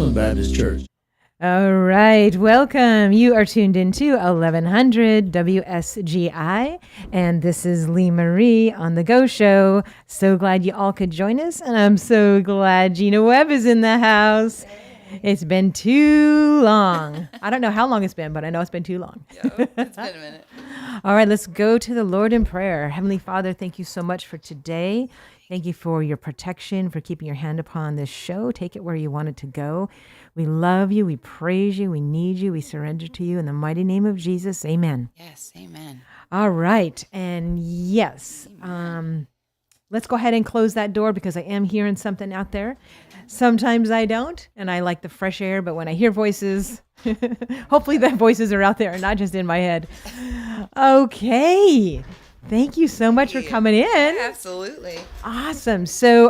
Southland Baptist Church. All right, welcome. You are tuned into 1100 WSGI, and this is Lee Marie on the Go Show. So glad you all could join us, and I'm so glad Gina Webb is in the house. It's been too long. I don't know how long it's been, but I know it's been too long. Yep, it's been a minute. All right, let's go to the Lord in prayer. Heavenly Father, thank you so much for today. Thank you for your protection, for keeping your hand upon this show. Take it where you want it to go. We love you. We praise you. We need you. We surrender to you. In the mighty name of Jesus, amen. Yes, amen. All right. And yes, let's go ahead and close that door because I am hearing something out there. Sometimes I don't, and I like the fresh air, but when I hear voices, hopefully the voices are out there and not just in my head. Okay. Thank you so much for coming in. Yeah, absolutely. Awesome. So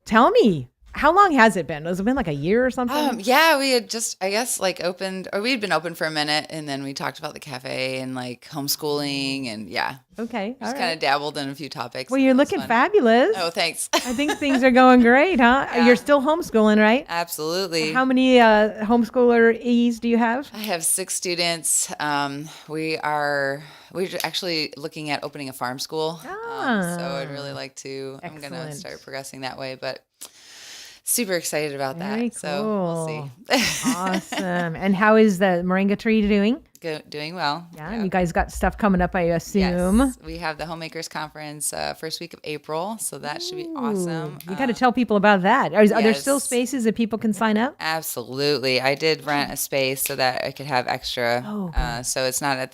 tell me, how long has it been? Has it been like a year or something? Yeah, we had just, I guess, opened, or we'd been open for a minute, and then we talked about the cafe and homeschooling, and Okay. just kind of dabbled in a few topics. Well, you're looking fabulous. Oh, thanks. I think things are going great, huh? Yeah. You're still homeschooling, right? Absolutely. How many homeschoolees do you have? I have 6 students. We're actually looking at opening a farm school. So I'd really like to, I'm going to start progressing that way, but super excited about Very that. So we'll see. Awesome. And how is the moringa tree doing? Doing well. Yeah, and you guys got stuff coming up, I assume. Yes, we have the Homemakers Conference first week of April, so that should be awesome. You got to tell people about that. Are there yes. still spaces that people can sign up? Absolutely. I did rent a space so that I could have extra. So it's not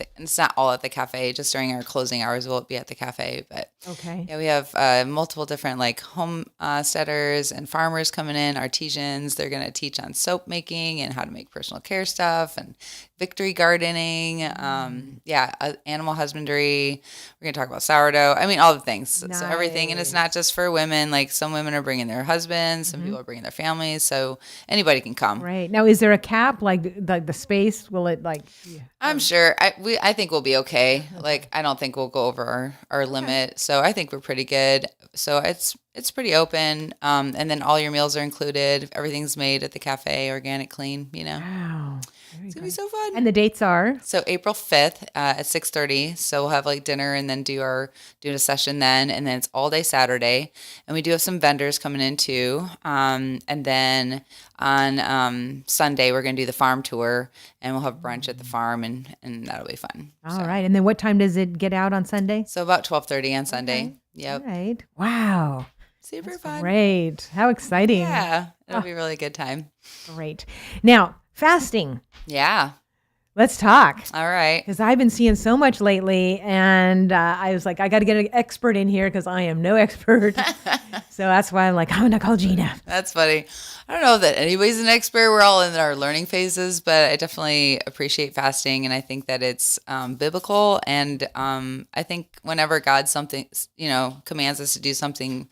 all at the cafe. Just during our closing hours, we'll be at the cafe. But okay. Yeah, we have multiple different homesteaders and farmers coming in, artisans. They're going to teach on soap making and how to make personal care stuff and victory gardening. Animal husbandry. We're going to talk about sourdough. I mean, all the things. Nice. So everything. And it's not just for women. Some women are bringing their husbands. Some people are bringing their families. So anybody can come. Right. Now, is there a cap? The space, will it I'm sure. I think we'll be okay. I don't think we'll go over our limit. So I think we're pretty good. So it's pretty open. And then all your meals are included. Everything's made at the cafe, organic, clean, Wow. It's going to be so fun. And the dates are? So April 5th at 6:30. So we'll have dinner and then do a session then. And then it's all day Saturday. And we do have some vendors coming in too. And then on Sunday, we're going to do the farm tour and we'll have brunch at the farm and that'll be fun. All right. And then what time does it get out on Sunday? So about 12:30 on Sunday. Okay. Yep. All right. Wow. Super fun. Great. How exciting. Yeah. It'll be a really good time. Great. Now, fasting. Yeah. Let's talk. All right. Because I've been seeing so much lately, and I was like, I got to get an expert in here because I am no expert. So that's why I'm going to call Gina. That's funny. I don't know that anybody's an expert. We're all in our learning phases, but I definitely appreciate fasting, and I think that it's biblical. And I think whenever God commands us to do something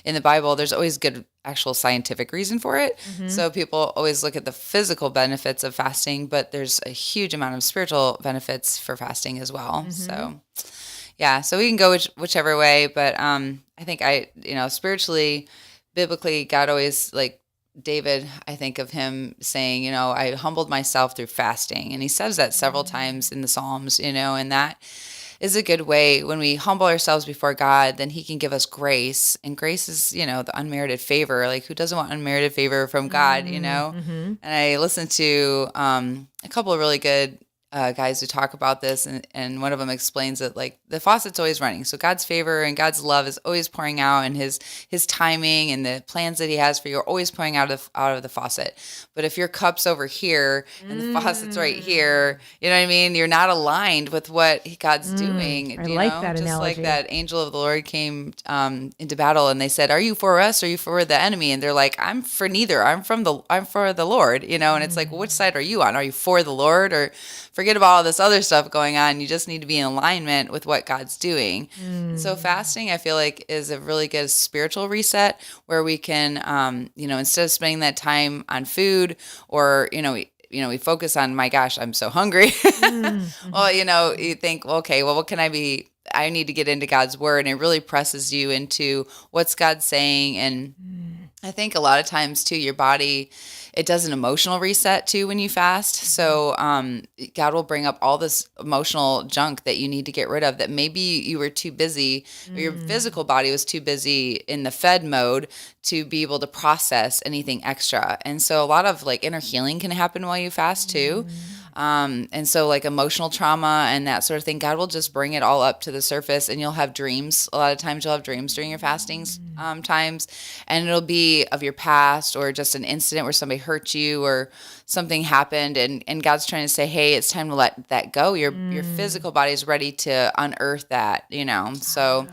in the Bible, there's always good actual scientific reason for it. Mm-hmm. So people always look at the physical benefits of fasting, but there's a huge amount of spiritual benefits for fasting as well. Mm-hmm. So we can go whichever way, but I think spiritually, biblically, God always David, I think of him saying, I humbled myself through fasting. And he says that several times in the Psalms, and that is a good way. When we humble ourselves before God, then he can give us grace. And grace is, the unmerited favor. Who doesn't want unmerited favor from God, Mm-hmm. And I listened to a couple of really good guys who talk about this, and one of them explains that the faucet's always running. So God's favor and God's love is always pouring out, and his timing and the plans that he has for you are always pouring out of the faucet. But if your cup's over here and the faucet's right here, you know what I mean? You're not aligned with what God's doing. I like that Just analogy. like that angel of the Lord came into battle, and they said, "Are you for us? Or are you for the enemy?" And they're like, "I'm for neither. I'm for the Lord." And it's which side are you on? Are you for the Lord, or forget about all this other stuff going on? You just need to be in alignment with what God's doing. So fasting, I feel is a really good spiritual reset where we can, instead of spending that time on food or, we focus on, my gosh, I'm so hungry. Well, you think, well, okay, well, what can I need to get into God's word, and it really presses you into what's God saying. And I think a lot of times too, your body, it does an emotional reset too when you fast. So God will bring up all this emotional junk that you need to get rid of that maybe you were too busy or your physical body was too busy in the fed mode to be able to process anything extra. And so a lot of like inner healing can happen while you fast too. And so like emotional trauma and that sort of thing, God will just bring it all up to the surface, and you'll have dreams. A lot of times you'll have dreams during your fastings times, and it'll be of your past or just an incident where somebody hurt you or something happened, and God's trying to say, hey, it's time to let that go. Your physical body is ready to unearth that, So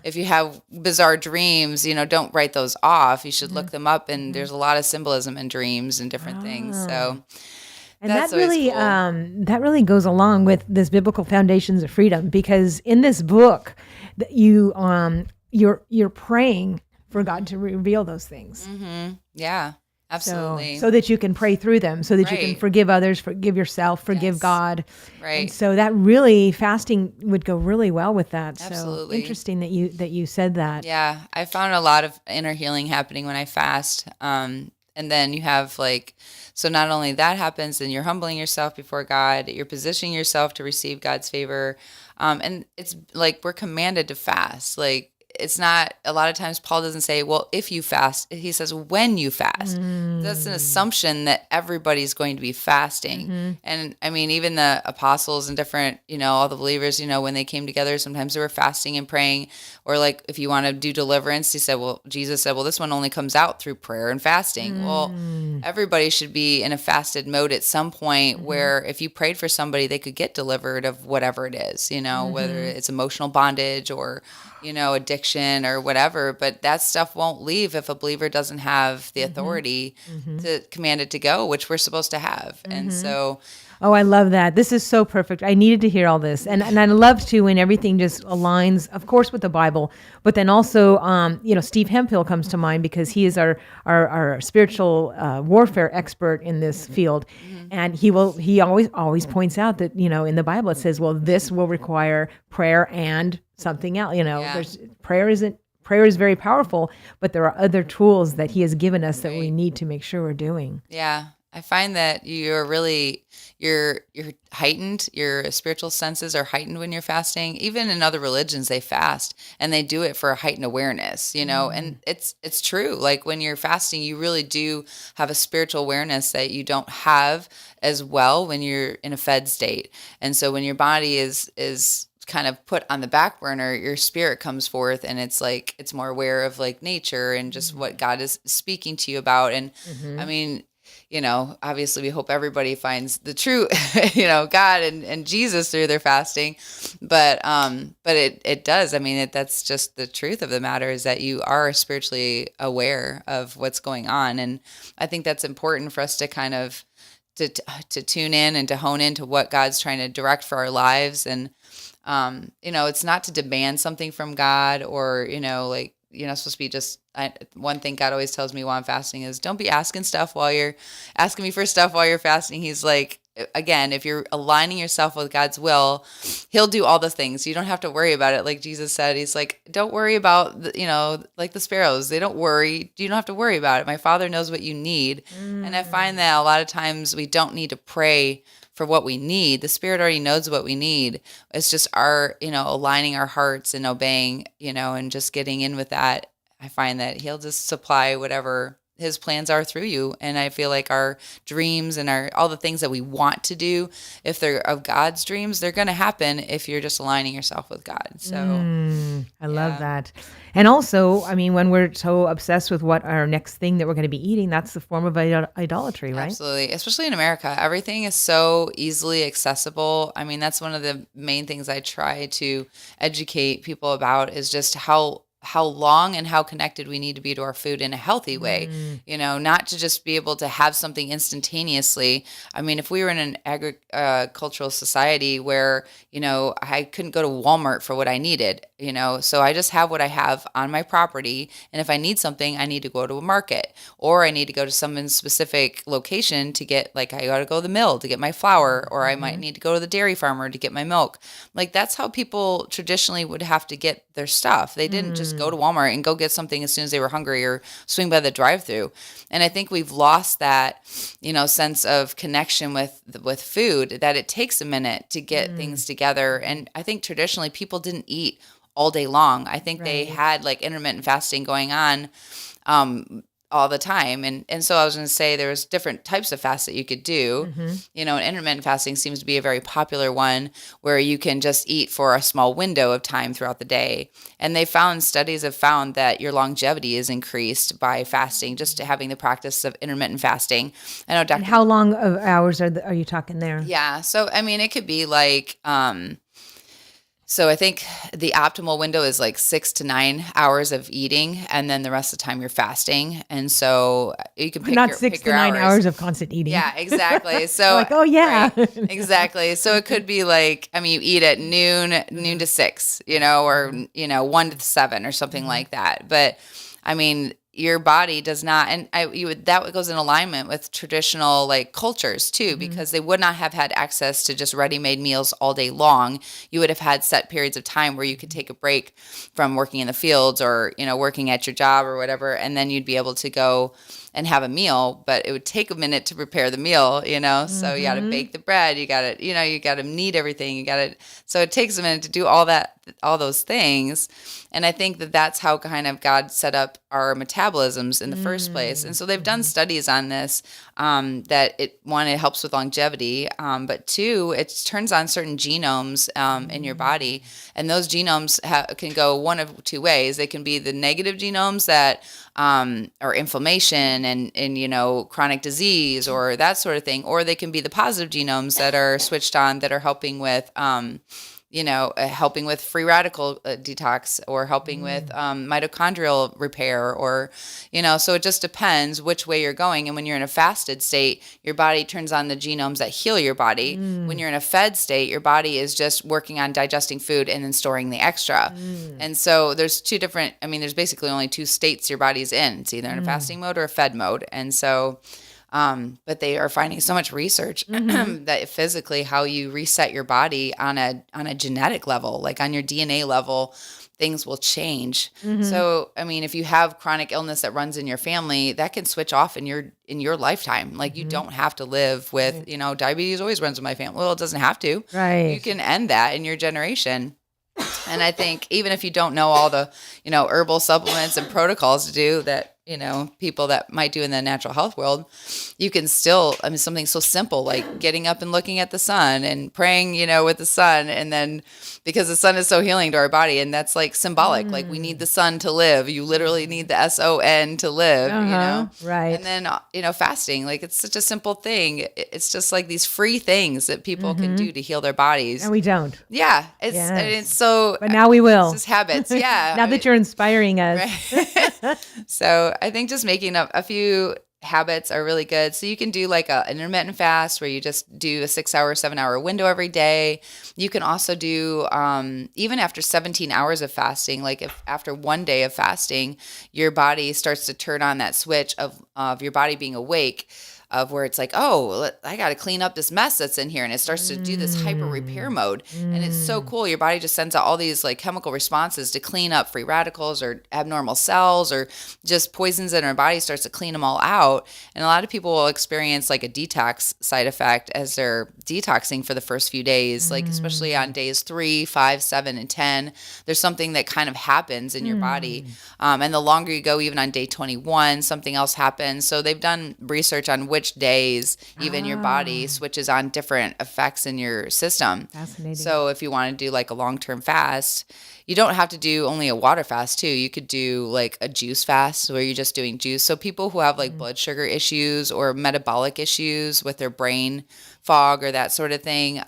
if you have bizarre dreams, don't write those off. You should look them up, and there's a lot of symbolism in dreams and different things. So and that's that really, cool. that really goes along with this biblical foundations of freedom, because in this book, you're praying for God to reveal those things. Mm-hmm. Yeah, absolutely. So that you can pray through them, so that you can forgive others, forgive yourself, forgive God. Right. And so that really, fasting would go really well with that. Absolutely. So interesting that you said that. Yeah, I found a lot of inner healing happening when I fast. And then you have so not only that happens, then you're humbling yourself before God, you're positioning yourself to receive God's favor. And it's like we're commanded to fast. Like it's not, a lot of times Paul doesn't say, well, if you fast, he says when you fast. That's an assumption that everybody's going to be fasting. And I mean, even the apostles and different, all the believers, when they came together, sometimes they were fasting and praying. Or like if you want to do deliverance, Jesus said, well, this one only comes out through prayer and fasting. Well, everybody should be in a fasted mode at some point where if you prayed for somebody, they could get delivered of whatever it is, whether it's emotional bondage or addiction or whatever, but that stuff won't leave if a believer doesn't have the authority to command it to go, which we're supposed to have. And so, oh, I love that. This is so perfect. I needed to hear all this. And I love too when everything just aligns, of course, with the Bible, but then also, Steve Hemphill comes to mind because he is our spiritual warfare expert in this field. And he always points out that, in the Bible, it says, well, this will require prayer and something else. There's prayer is very powerful, but there are other tools that he has given us that we need to make sure we're doing. Yeah. I find that you're heightened, your spiritual senses are heightened when you're fasting. Even in other religions, they fast and they do it for a heightened awareness, and it's true. Like when you're fasting, you really do have a spiritual awareness that you don't have as well when you're in a fed state. And so when your body is kind of put on the back burner, your spirit comes forth, and it's like it's more aware of like nature and just what God is speaking to you about. And I mean, obviously we hope everybody finds the true, God and Jesus through their fasting, but it does. I mean, that's just the truth of the matter, is that you are spiritually aware of what's going on. And I think that's important for us to kind of to tune in and to hone into what God's trying to direct for our lives. And it's not to demand something from God, or, you're not supposed to be one thing God always tells me while I'm fasting is don't be asking me for stuff while you're fasting. He's like, again, if you're aligning yourself with God's will, he'll do all the things. You don't have to worry about it. Like Jesus said, he's like, don't worry about, like the sparrows, they don't worry. You don't have to worry about it. My Father knows what you need. And I find that a lot of times we don't need to pray for what we need. The Spirit already knows what we need. It's just our, aligning our hearts and obeying, and just getting in with that. I find that he'll just supply whatever his plans are through you. And I feel like our dreams and all the things that we want to do, if they're of God's dreams, they're going to happen if you're just aligning yourself with God. So I love that. And also, I mean, when we're so obsessed with what our next thing that we're going to be eating, that's the form of idolatry, right? Absolutely. Especially in America, everything is so easily accessible. I mean, that's one of the main things I try to educate people about, is just how long and how connected we need to be to our food in a healthy way, not to just be able to have something instantaneously. I mean, if we were in an agricultural society where, I couldn't go to Walmart for what I needed, so I just have what I have on my property. And if I need something, I need to go to a market, or I need to go to some specific location to get, like, I got to go to the mill to get my flour, or I might need to go to the dairy farmer to get my milk. Like, that's how people traditionally would have to get their stuff. They didn't just just go to Walmart and go get something as soon as they were hungry or swing by the drive-through. And I think we've lost that, sense of connection with food, that it takes a minute to get things together. And I think traditionally people didn't eat all day long. I think they had like intermittent fasting going on all the time. And so I was going to say there's different types of fasts that you could do. And intermittent fasting seems to be a very popular one where you can just eat for a small window of time throughout the day. And studies have found that your longevity is increased by fasting, just to having the practice of intermittent fasting. I know, Dr. And how long of hours are you talking there? Yeah. So, I mean, it could be like, so I think the optimal window is like 6 to 9 hours of eating, and then the rest of the time you're fasting. And so you can pick not your, 6 pick to your 9 hours. hours of constant eating. Yeah, exactly. So like, oh yeah, right, exactly. So it could be like, I mean, you eat at noon to 6, or 1 to 7 or something like that. But I mean, your body does not, and that goes in alignment with traditional like cultures too, because they would not have had access to just ready-made meals all day long. You would have had set periods of time where you could take a break from working in the fields or, working at your job or whatever, and then you'd be able to go and have a meal, but it would take a minute to prepare the meal, so you got to bake the bread, you got to, you got to knead everything, so it takes a minute to do all those things. And I think that that's how kind of God set up our metabolisms in the first place. And so they've done studies on this, that it helps with longevity, but 2, it turns on certain genomes in your body. And those genomes can go one of 2 ways. They can be the negative genomes that or inflammation and chronic disease or that sort of thing, or they can be the positive genomes that are switched on, that are helping with helping with free radical detox, or helping with mitochondrial repair, or, so it just depends which way you're going. And when you're in a fasted state, your body turns on the genomes that heal your body. When you're in a fed state, your body is just working on digesting food and then storing the extra. And so there's there's basically only 2 states your body's in. It's either in a fasting mode or a fed mode. And so but they are finding so much research that physically how you reset your body on a genetic level, like on your DNA level, things will change. So, I mean, if you have chronic illness that runs in your family, that can switch off in your lifetime. Like you don't have to live with, diabetes always runs in my family. Well, it doesn't have to. Right. You can end that in your generation. And I think even if you don't know all the, herbal supplements and protocols to do that, people that might do in the natural health world, you can still, something so simple like getting up and looking at the sun and praying, with the sun. And then because the sun is so healing to our body, and that's like symbolic, like we need the sun to live. You literally need the SON to live, Right. And then, fasting, like it's such a simple thing. It's just like these free things that people can do to heal their bodies. And we don't. Yeah. It's so, but now we will. It's just habits. Yeah. Now that you're inspiring us. Right. So I think just making a few habits are really good. So you can do like an intermittent fast where you just do a 6-hour, 7-hour window every day. You can also do, even after 17 hours of fasting, like if after 1 day of fasting, your body starts to turn on that switch of your body being awake, of where it's like, oh, I got to clean up this mess that's in here. And it starts to do this hyper repair mode. And it's so cool. Your body just sends out all these like chemical responses to clean up free radicals or abnormal cells or just poisons in our body, starts to clean them all out. And a lot of people will experience like a detox side effect as they're detoxing for the first few days, like especially on days 3, 5, 7, and 10, there's something that kind of happens in your body. And the longer you go, even on day 21, something else happens. So they've done research on which days even your body switches on different effects in your system. Fascinating. So if you want to do like a long-term fast, you don't have to do only a water fast too. You could do like a juice fast where you're just doing juice. So people who have like blood sugar issues or metabolic issues with their brain fog or that sort of thing,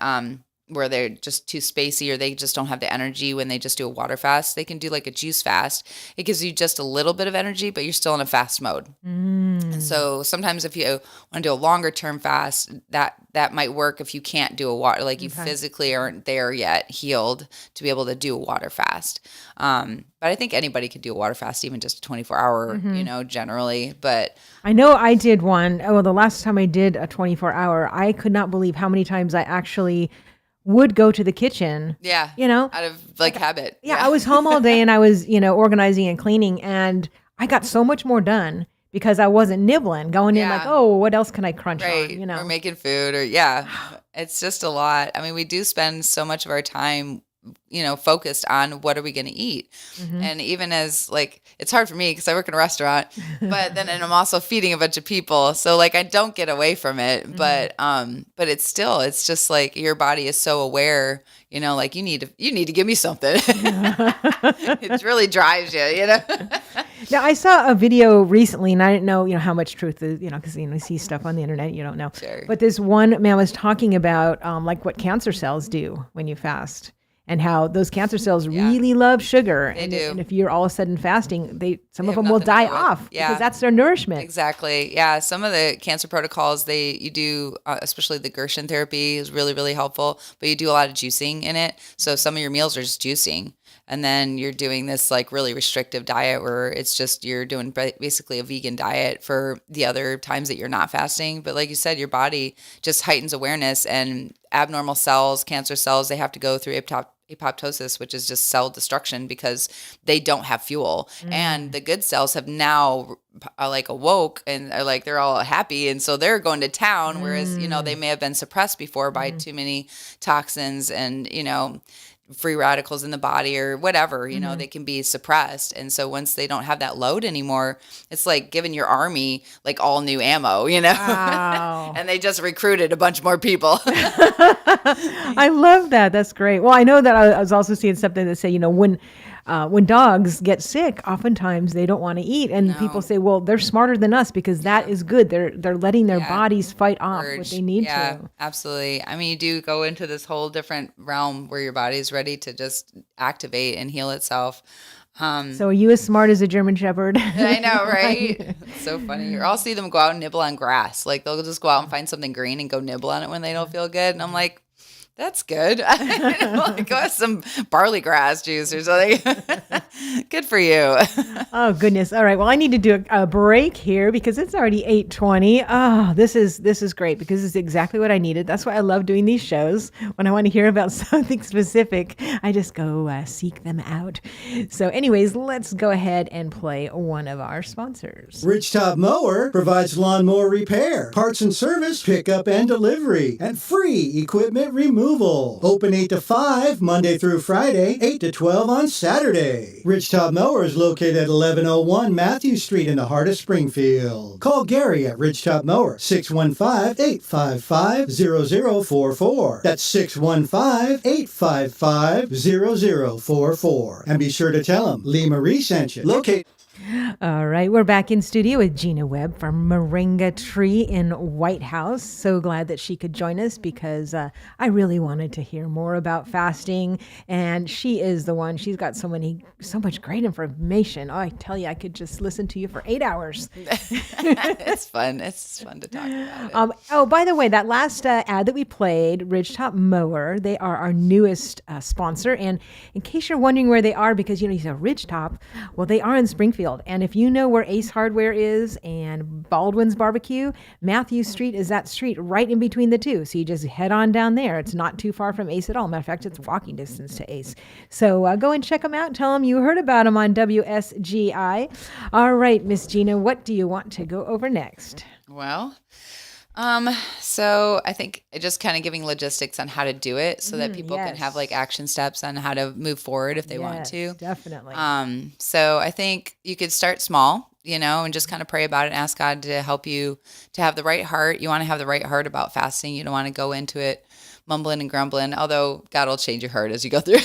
where they're just too spacey or they just don't have the energy when they just do a water fast, they can do like a juice fast. It gives you just a little bit of energy, but you're still in a fast mode. And so sometimes if you want to do a longer term fast, that might work if you can't do a water, like you physically aren't there yet healed to be able to do a water fast. But I think anybody could do a water fast, even just a 24-hour, generally. But I know I did one. Oh, the last time I did a 24-hour, I could not believe how many times I actually would go to the kitchen. Yeah. You know, Out of like habit. yeah, I was home all day and I was, organizing and cleaning, and I got so much more done because I wasn't nibbling, going in like, Yeah. oh, what else can I crunch Right. on? Or making food or yeah. It's just a lot. I mean, we do spend so much of our time, focused on what are we going to eat. And even as like, it's hard for me because I work in a restaurant, but then and I'm also feeding a bunch of people. So like I don't get away from it, but it's just like your body is so aware, like you need to give me something. It really drives you. Now, I saw a video recently, and I didn't know, how much truth is, because you see stuff on the internet, you don't know. Sure. But this one man was talking about like what cancer cells do when you fast, and how those cancer cells really love sugar. They do. And if you're all of a sudden fasting, some of have them will nothing to die do with- off yeah. because that's their nourishment. Exactly. Yeah. Some of the cancer protocols you do, especially the Gershon therapy is really, really helpful, but you do a lot of juicing in it. So some of your meals are just juicing. And then you're doing this like really restrictive diet where it's just, you're doing basically a vegan diet for the other times that you're not fasting. But like you said, your body just heightens awareness, and abnormal cells, cancer cells, they have to go through apoptosis, which is just cell destruction because they don't have fuel. And the good cells have now like awoke and are like, they're all happy. And so they're going to town. Whereas, they may have been suppressed before by too many toxins and, free radicals in the body or whatever, they can be suppressed. And so once they don't have that load anymore, it's like giving your army like all new ammo, Wow. and they just recruited a bunch more people. I love that. That's great. Well, I know that I was also seeing something that said, when dogs get sick, oftentimes they don't want to eat, and people say, "Well, they're smarter than us because that is good. They're letting their bodies fight off what they need to." Absolutely. I mean, you do go into this whole different realm where your body's ready to just activate and heal itself. So, are you as smart as a German Shepherd? I know, right? It's so funny. Or I'll see them go out and nibble on grass. Like they'll just go out and find something green and go nibble on it when they don't feel good, and I'm like, that's good. Like, go have some barley grass juice or something. Good for you. Oh, goodness. All right. Well, I need to do a break here because it's already 8:20. Oh, this is great because it's exactly what I needed. That's why I love doing these shows. When I want to hear about something specific, I just go seek them out. So anyways, let's go ahead and play one of our sponsors. Ridgetop Mower provides lawnmower repair, parts and service, pickup and delivery, and free equipment removal. Open 8 to 5, Monday through Friday, 8 to 12 on Saturday. Ridgetop Mower is located at 1101 Matthew Street in the heart of Springfield. Call Gary at Ridgetop Mower, 615-855-0044. That's 615-855-0044. And be sure to tell him Lee Marie sent you. Locate. All right, we're back in studio with Gina Webb from Moringa Tree in White House. So glad that she could join us because I really wanted to hear more about fasting, and she is the one. She's got so much great information. Oh, I tell you, I could just listen to you for 8 hours. It's fun. It's fun to talk about it. Oh, by the way, that last ad that we played, Ridgetop Mower, they are our newest sponsor. And in case you're wondering where they are, because you said Ridgetop, well, they are in Springfield. And if you know where Ace Hardware is and Baldwin's Barbecue, Matthew Street is that street right in between the two. So you just head on down there. It's not too far from Ace at all. Matter of fact, it's walking distance to Ace. So go and check them out. Tell them you heard about them on WSGI. All right, Miss Gina, what do you want to go over next? Well, so I think just kind of giving logistics on how to do it so that people can have like action steps on how to move forward if they want to. Definitely. So I think you could start small, and just kind of pray about it and ask God to help you to have the right heart. You want to have the right heart about fasting. You don't want to go into it mumbling and grumbling, although God will change your heart as you go through.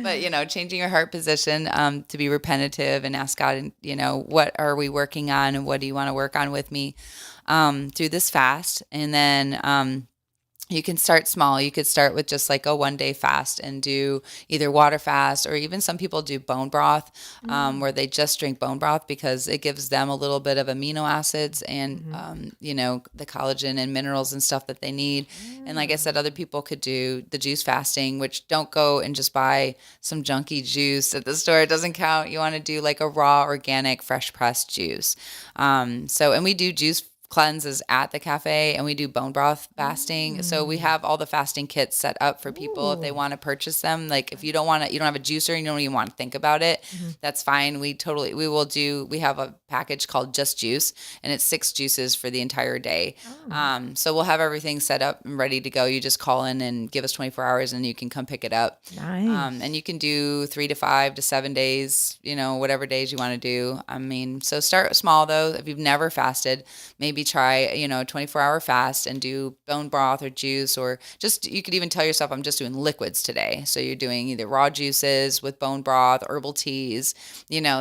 But, changing your heart position to be repetitive and ask God, what are we working on and what do you want to work on with me through this fast? And then you can start small. You could start with just like a 1-day fast and do either water fast, or even some people do bone broth where they just drink bone broth because it gives them a little bit of amino acids and, the collagen and minerals and stuff that they need. And like I said, other people could do the juice fasting, which don't go and just buy some junky juice at the store. It doesn't count. You want to do like a raw, organic, fresh pressed juice. And we do juice cleanses at the cafe, and we do bone broth fasting. So we have all the fasting kits set up for people if they want to purchase them. Like if you don't have a juicer and you don't even want to think about it, that's fine. We have a package called Just Juice, and it's 6 juices for the entire day. So we'll have everything set up and ready to go. You just call in and give us 24 hours and you can come pick it up. Nice. And you can do 3 to 5 to 7 days, whatever days you want to do. I mean, so start small though. If you've never fasted, maybe try, a 24-hour fast and do bone broth or juice, or just, you could even tell yourself, I'm just doing liquids today. So you're doing either raw juices with bone broth, herbal teas,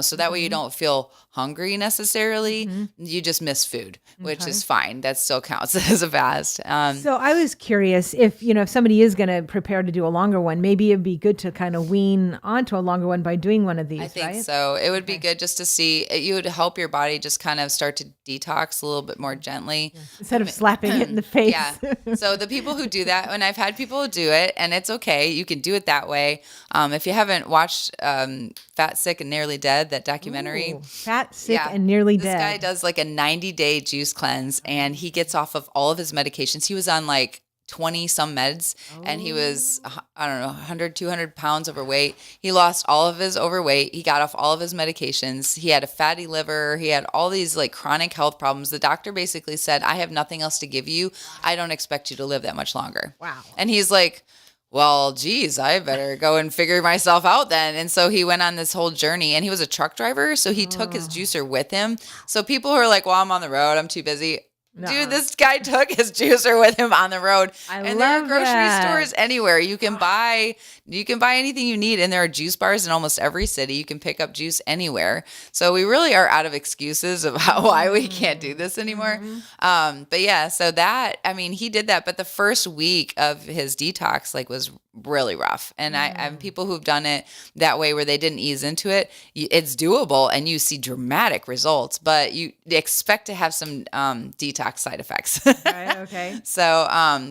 so that way you don't feel hungry necessarily. You just miss food, which is fine. That still counts as a fast. So I was curious if somebody is going to prepare to do a longer one, maybe it'd be good to kind of wean onto a longer one by doing one of these, I think right? so. It would be good just to see, you would help your body just kind of start to detox a little bit more gently. Instead of slapping it in the face. Yeah. So the people who do that, and I've had people do it, and it's okay. You can do it that way. If you haven't watched Fat, Sick, and Nearly Dead, that documentary. Ooh, Fat, Sick, and Nearly Dead. This guy does like a 90-day juice cleanse, and he gets off of all of his medications. He was on like 20 some meds, and he was, 100, 200 pounds overweight. He lost all of his overweight. He got off all of his medications. He had a fatty liver. He had all these like chronic health problems. The doctor basically said, I have nothing else to give you. I don't expect you to live that much longer. Wow. And he's like, well, geez, I better go and figure myself out then. And so he went on this whole journey, and he was a truck driver. So he took his juicer with him. So people who are like, well, I'm on the road, I'm too busy. Dude, this guy took his juicer with him on the road. And there are grocery stores anywhere. You can buy anything you need, and there are juice bars in almost every city. You can pick up juice anywhere. So we really are out of excuses of why we can't do this anymore. But yeah, so that, I mean, he did that, but the first week of his detox was really rough. And I people who've done it that way where they didn't ease into it, it's doable and you see dramatic results, but you expect to have some detox side effects. Right, okay. So,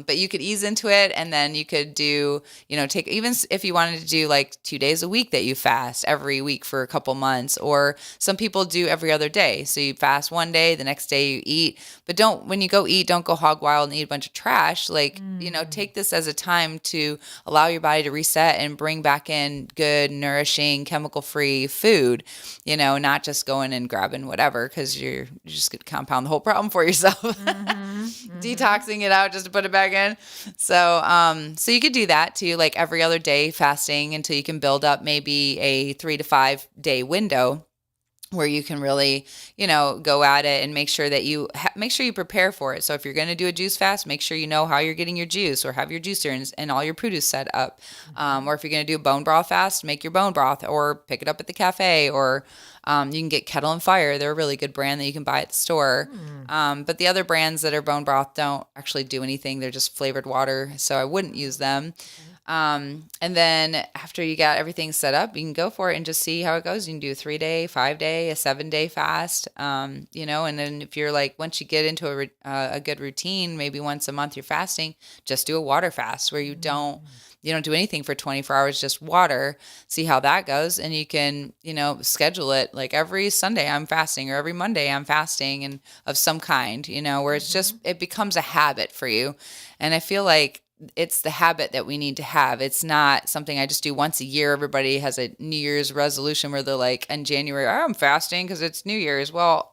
but you could ease into it, and then you could do, take, even if you wanted to do like 2 days a week that you fast every week for a couple months, or some people do every other day. So you fast one day, the next day you eat, but when you go eat, don't go hog wild and eat a bunch of trash. Take this as a time to allow your body to reset and bring back in good, nourishing, chemical-free food, not just going and grabbing whatever, because you're just going to compound the whole problem for yourself. Detoxing it out just to put it back in. So, so you could do that too, like every other day fasting until you can build up maybe a 3 to 5 day window where you can really, go at it and make sure that you prepare for it. So if you're going to do a juice fast, make sure you know how you're getting your juice, or have your juicer and all your produce set up. Or if you're going to do a bone broth fast, make your bone broth, or pick it up at the cafe, or you can get Kettle and Fire. They're a really good brand that you can buy at the store. But the other brands that are bone broth don't actually do anything. They're just flavored water. So I wouldn't use them. And then after you got everything set up, you can go for it and just see how it goes. You can do a 3-day, 5-day, a 7-day fast, and then if you're like, once you get into a good routine, maybe once a month you're fasting, just do a water fast where you don't do anything for 24 hours, just water, see how that goes. And you can, schedule it like every Sunday I'm fasting, or every Monday I'm fasting, and of some kind, where it's just, it becomes a habit for you. And I feel like it's the habit that we need to have. It's not something I just do once a year. Everybody has a New Year's resolution where they're like, in January, I'm fasting because it's New Year's. Well,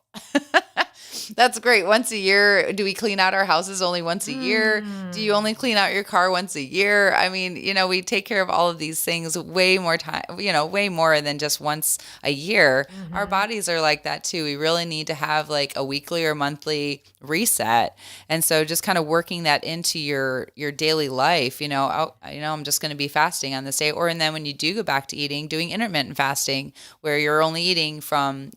that's great. Once a year. Do we clean out our houses only once a year? Do you only clean out your car once a year? I mean, we take care of all of these things way more time, way more than just once a year. Our bodies are like that too. We really need to have like a weekly or monthly reset. And so just kind of working that into your daily life, I'm just going to be fasting on this day. And then when you do go back to eating, doing intermittent fasting, where you're only eating from,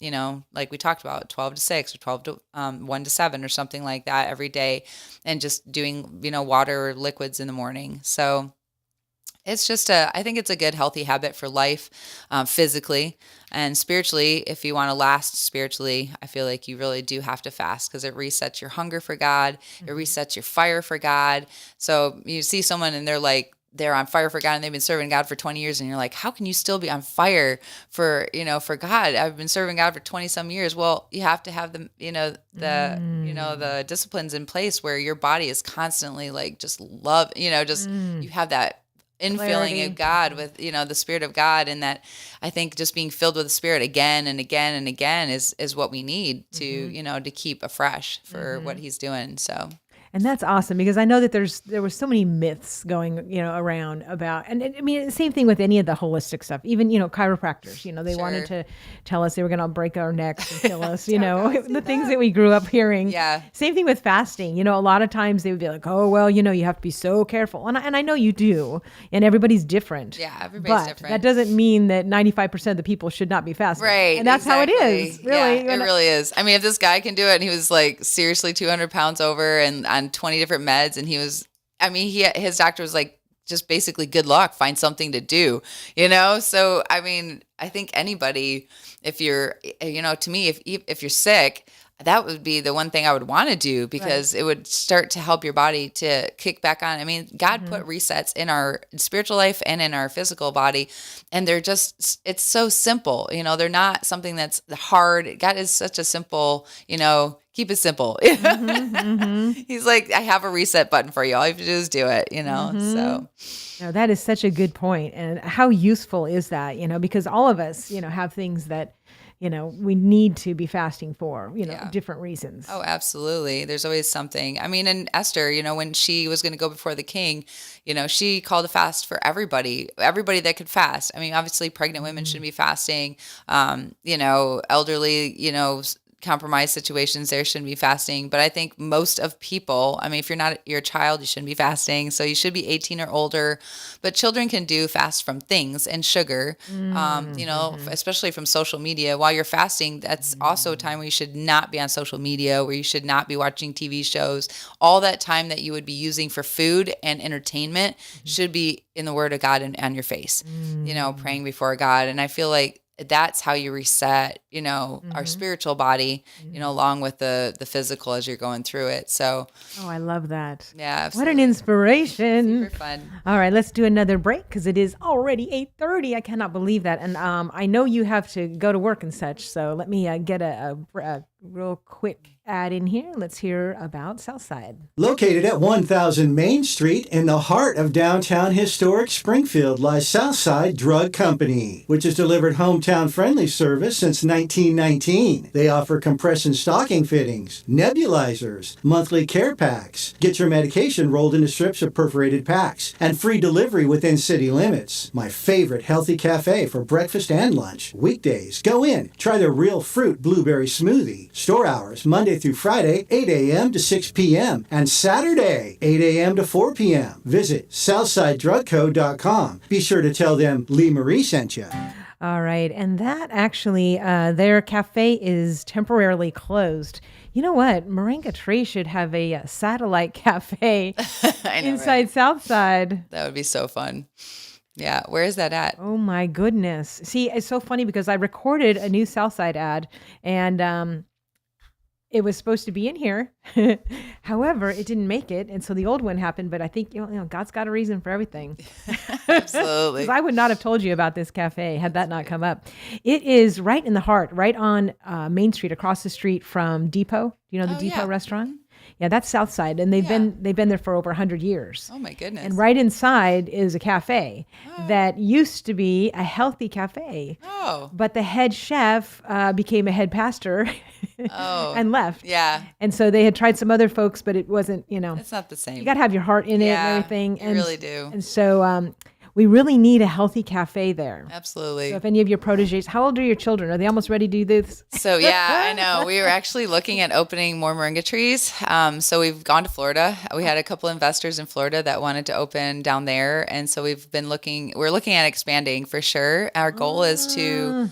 like we talked about, 12 to 6 or 12 to 1 to 7 or something like that every day, and just doing, water or liquids in the morning. So it's just I think it's a good, healthy habit for life, physically and spiritually. If you want to last spiritually, I feel like you really do have to fast, because it resets your hunger for God. It resets your fire for God. So you see someone and they're like, they're on fire for God and they've been serving God for 20 years. And you're like, how can you still be on fire for, for God? I've been serving God for 20 some years. Well, you have to have the disciplines in place where your body is constantly like, just love, you have that infilling Clarity. of God with, the Spirit of God. And that I think just being filled with the Spirit again and again and again is what we need to, to keep afresh for what he's doing. So. And that's awesome because I know that there were so many myths going, around about, and I mean, same thing with any of the holistic stuff, even, chiropractors, they Sure. wanted to tell us they were going to break our necks and kill us, the things that we grew up hearing. Yeah. Same thing with fasting. A lot of times they would be like, oh, well, you have to be so careful. And I know you do, and everybody's different. Yeah, everybody's but different. That doesn't mean that 95% of the people should not be fasting. Right. And that's exactly. how it is. Really. Yeah, it really is. I mean, if this guy can do it and he was like seriously 200 pounds over and on 20 different meds and his doctor was like, just basically good luck, find something to do, So, I mean, I think anybody, if you're, to me, if you're sick, that would be the one thing I would want to do because it would start to help your body to kick back on. I mean, God put resets in our spiritual life and in our physical body, and it's so simple. They're not something that's hard. God is such a simple, keep it simple. He's like, I have a reset button for you. All you have to do is do it, so. No, that is such a good point. And how useful is that, because all of us, have things that, we need to be fasting for, different reasons. Oh, absolutely. There's always something. I mean, and Esther, when she was going to go before the king, she called a fast for everybody that could fast. I mean, obviously pregnant women shouldn't be fasting, elderly, compromised situations there shouldn't be fasting. But I think most of people, I mean, if you're a child, you shouldn't be fasting. So you should be 18 or older, but children can do fast from things and sugar, especially from social media. While you're fasting, that's also a time where you should not be on social media, where you should not be watching TV shows. All that time that you would be using for food and entertainment should be in the Word of God and on your face, praying before God. And I feel like that's how you reset, our spiritual body, along with the physical as you're going through it. So, oh, I love that. Yeah, absolutely. What an inspiration. Super fun. All right, let's do another break because it is already 8:30. I cannot believe that. And I know you have to go to work and such. So let me get a real quick ad in here. Let's hear about Southside. Located at 1000 Main Street in the heart of downtown historic Springfield lies Southside Drug Company, which has delivered hometown-friendly service since 1919. They offer compression stocking fittings, nebulizers, monthly care packs, get your medication rolled into strips of perforated packs, and free delivery within city limits. My favorite healthy cafe for breakfast and lunch. Weekdays, go in, try their real fruit blueberry smoothie. Store hours, Monday through Friday, 8 a.m. to 6 p.m. and Saturday, 8 a.m. to 4 p.m. Visit SouthsideDrugCo.com. Be sure to tell them Lee Marie sent you. All right. And that actually, their cafe is temporarily closed. You know what? Moringa Tree should have a satellite cafe inside right? Southside. That would be so fun. Yeah. Where is that at? Oh, my goodness. See, it's so funny because I recorded a new Southside ad and it was supposed to be in here. However, it didn't make it. And so the old one happened. But I think, God's got a reason for everything. Absolutely. 'Cause I would not have told you about this cafe had that not come up. It is right in the heart, right on Main Street, across the street from Depot. Do you know the Depot restaurant? Yeah, that's Southside, and they've been there for over 100 years. Oh my goodness! And right inside is a cafe that used to be a healthy cafe. Oh, but the head chef became a head pastor and left. Yeah, and so they had tried some other folks, but it wasn't. It's not the same. You got to have your heart in it and everything. You really do. And so we really need a healthy cafe there. Absolutely. So if any of your proteges, how old are your children? Are they almost ready to do this? So I know. We were actually looking at opening more moringa trees. So we've gone to Florida. We had a couple investors in Florida that wanted to open down there. And so we're looking at expanding for sure. Our goal is to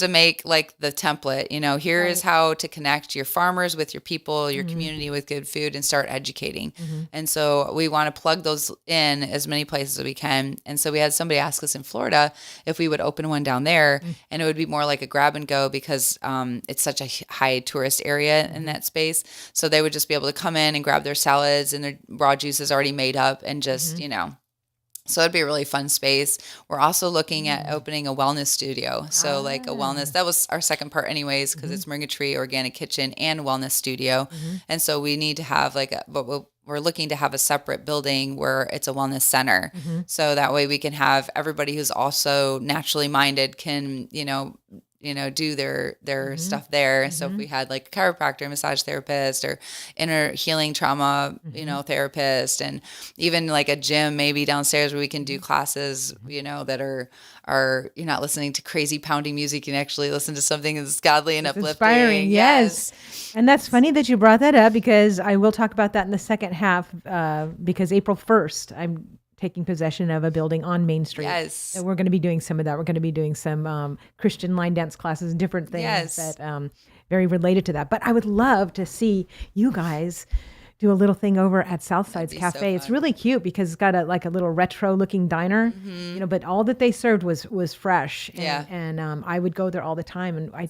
make like the template, here is how to connect your farmers with your people, your community with good food and start educating. And so we want to plug those in as many places as we can. And so we had somebody ask us in Florida if we would open one down there, and it would be more like a grab and go because it's such a high tourist area in that space. So they would just be able to come in and grab their salads and their raw juices already made up and just, So it'd be a really fun space. We're also looking at opening a wellness studio. So like a wellness, that was our second part anyways, because it's Moringa Tree Organic Kitchen and Wellness Studio. And so we need to have we're looking to have a separate building where it's a wellness center. So that way we can have everybody who's also naturally minded can, do their stuff there. So if we had like a chiropractor, massage therapist, or inner healing trauma, therapist, and even like a gym maybe downstairs where we can do classes, that are you're not listening to crazy pounding music. You can actually listen to something that's godly and uplifting. Inspiring, yes. And that's funny that you brought that up, because I will talk about that in the second half, because April 1st, I'm taking possession of a building on Main Street. Yes. And we're going to be doing some of that. We're going to be doing some Christian line dance classes and different things that very related to that. But I would love to see you guys do a little thing over at Southside's Cafe. So it's really cute because it's got a little retro looking diner, but all that they served was fresh. And I would go there all the time, and I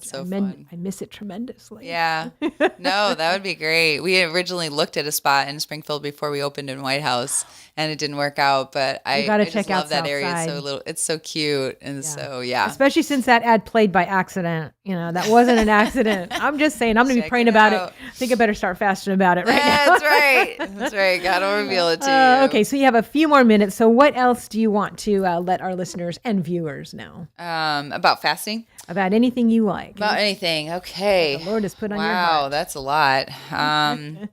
miss it tremendously. Yeah. No, that would be great. We originally looked at a spot in Springfield before we opened in White House, and it didn't work out, but I just love that area. It's so cute. And especially since that ad played by accident, that wasn't an accident. I'm just saying, I'm going to be praying about it. I think I better start fasting about it right now. That's right. God will reveal it to you. Okay, so you have a few more minutes. So what else do you want to let our listeners and viewers know? About fasting? About anything you like. About anything. Okay. The Lord has put on your heart. Wow, that's a lot. I'm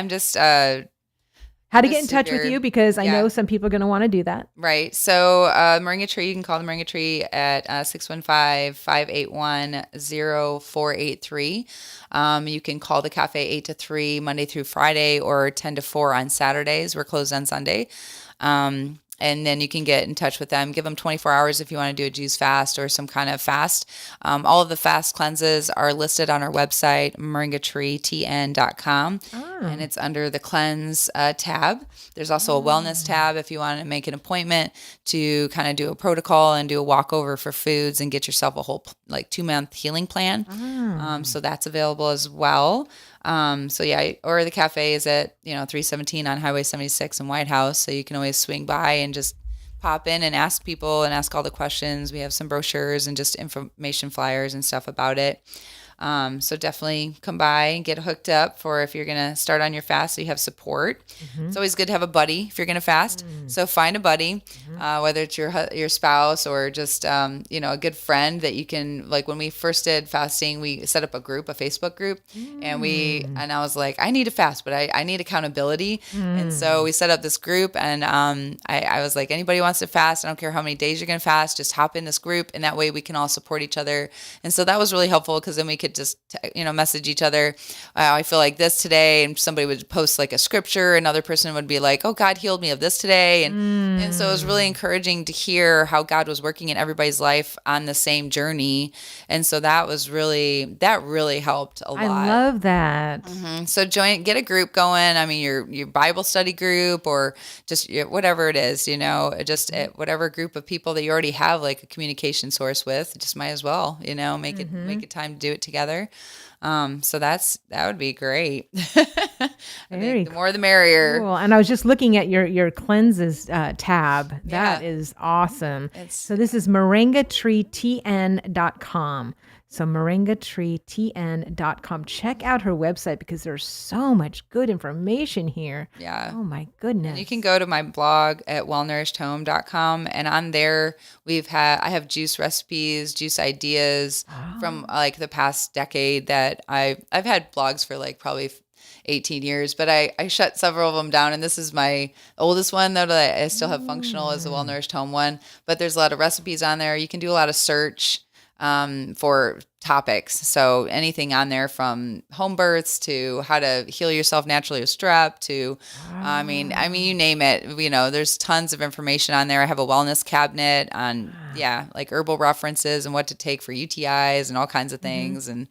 just... how to get in touch with you, because I know some people are going to want to do that. Right. So Moringa Tree, you can call the Moringa Tree at 615-581-0483. You can call the cafe 8 to 3 Monday through Friday, or 10 to 4 on Saturdays. We're closed on Sunday. And then you can get in touch with them. Give them 24 hours if you want to do a juice fast or some kind of fast. All of the fast cleanses are listed on our website, moringatreetn.com. And it's under the cleanse tab. There's also a wellness tab if you want to make an appointment to kind of do a protocol and do a walkover for foods and get yourself a whole 2-month healing plan. So that's available as well. Or the cafe is at 317 on Highway 76 in White House, so you can always swing by and just pop in and ask people and ask all the questions. We have some brochures and just information flyers and stuff about it. So definitely come by and get hooked up for if you're going to start on your fast, so you have support. It's always good to have a buddy if you're going to fast. So find a buddy, whether it's your spouse or just, a good friend that you can, like when we first did fasting, we set up a Facebook group, and I was like, I need to fast, but I need accountability. And so we set up this group, and I was like, anybody wants to fast, I don't care how many days you're going to fast, just hop in this group, and that way we can all support each other. And so that was really helpful, because then we could just message each other. I feel like this today, and somebody would post like a scripture, another person would be like, oh, God healed me of this today, and so it was really encouraging to hear how God was working in everybody's life on the same journey. And so that really helped a lot. I love that. So get a group going. I mean, your Bible study group, or just whatever it is, whatever group of people that you already have like a communication source with, just might as well, make it time to do it together. So that would be great. The more the merrier. Cool. And I was just looking at your cleanses tab. That is awesome. So this is moringatreetn.com. So moringatreetn.com. Check out her website, because there's so much good information here. Yeah. Oh my goodness. And you can go to my blog at wellnourishedhome.com, and on there I have juice recipes, juice ideas from like the past decade that I've had blogs for like probably 18 years, but I shut several of them down, and this is my oldest one though that I still have functional as the Well Nourished Home one. But there's a lot of recipes on there. You can do a lot of search for topics. So anything on there from home births to how to heal yourself naturally with strep to, I mean, you name it, there's tons of information on there. I have a wellness cabinet on, like herbal references and what to take for UTIs and all kinds of things, and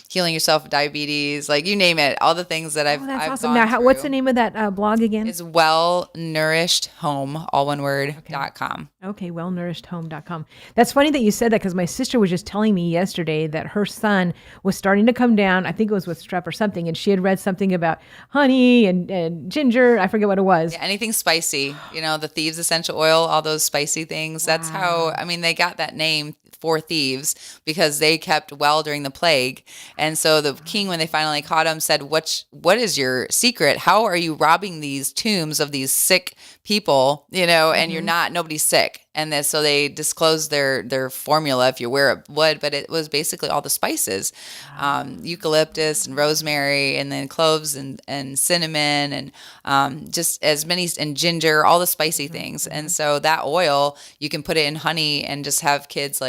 healing yourself with diabetes, like you name it, all the things that I've awesome. Gone Now, through. what's the name of that blog again? It's wellnourishedhome, all one word, .com. Okay, wellnourishedhome.com. That's funny that you said that, because my sister was just telling me yesterday that her son was starting to come down. I think it was with strep or something. And she had read something about honey and ginger. I forget what it was. Yeah, anything spicy, the thieves essential oil, all those spicy things. That's how, they got that name for thieves because they kept well during the plague. And so the king, when they finally caught him, said, what is your secret? How are you robbing these tombs of these sick people, and you're not, nobody's sick. And so they disclosed their formula, if you would, but it was basically all the spices, eucalyptus and rosemary, and then cloves and cinnamon, and just as many, and ginger, all the spicy things. And so that oil, you can put it in honey and just have kids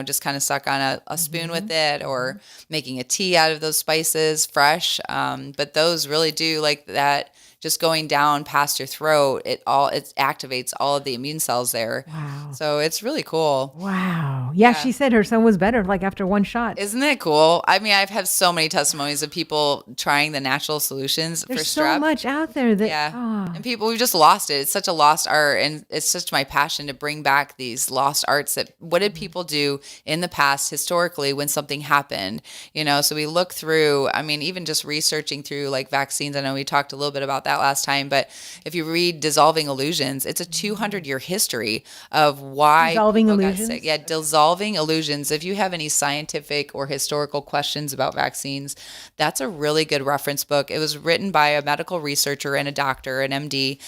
just kind of suck on a spoon with it, or making a tea out of those spices fresh. But those really do like that. Just going down past your throat, it activates all of the immune cells there. Wow. So it's really cool. Wow. Yeah, she said her son was better like after one shot. Isn't it cool? I've had so many testimonies of people trying the natural solutions for strep. There's so much out there that and we've just lost it. It's such a lost art, and it's such my passion to bring back these lost arts that what did people do in the past historically when something happened? So we look through, even just researching through like vaccines. I know we talked a little bit about that last time, but if you read Dissolving Illusions, it's a 200-year history of why Dissolving people got Illusions? sick. Yeah, Dissolving Illusions. If you have any scientific or historical questions about vaccines, that's a really good reference book. It was written by a medical researcher and a doctor, an MD,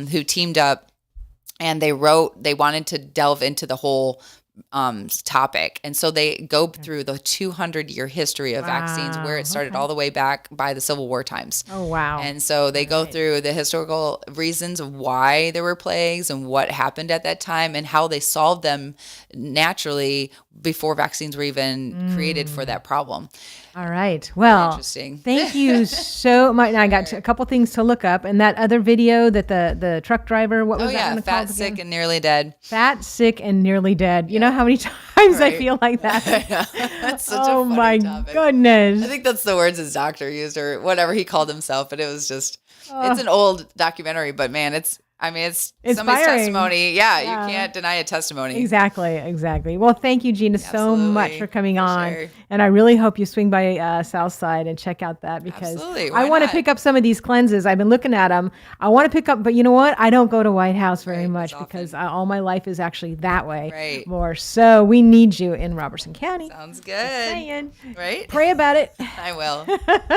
who teamed up, and they wanted to delve into the whole topic. And so they go through the 200-year history of vaccines, where it started all the way back by the Civil War times. Oh, wow. And so they go through the historical reasons of why there were plagues and what happened at that time and how they solved them naturally before vaccines were even created for that problem. All right. Well, interesting. Thank you so much. Now I got a couple things to look up. And that other video that the truck driver, what was that one Fat, called Sick, again? and Nearly Dead. Fat, Sick, and Nearly Dead. You know how many times I feel like that? That's such Oh a funny my topic. goodness. I think that's the words his doctor used or whatever he called himself, but it was just, it's an old documentary, but man, it's somebody's Inspiring. testimony. Yeah, you can't deny a testimony. Exactly. Well, thank you, Gina, so much Absolutely. for coming For on. sure. And I really hope you swing by Southside and check out that, because Absolutely. I Why want to not? pick up some of these cleanses. I've been looking at them. I want to pick up, but you know what? I don't go to White House very Right, much as because often. all my life is actually that way Right. more. So we need you in Robertson County. Sounds good. Saying. Right? Pray about it. I will.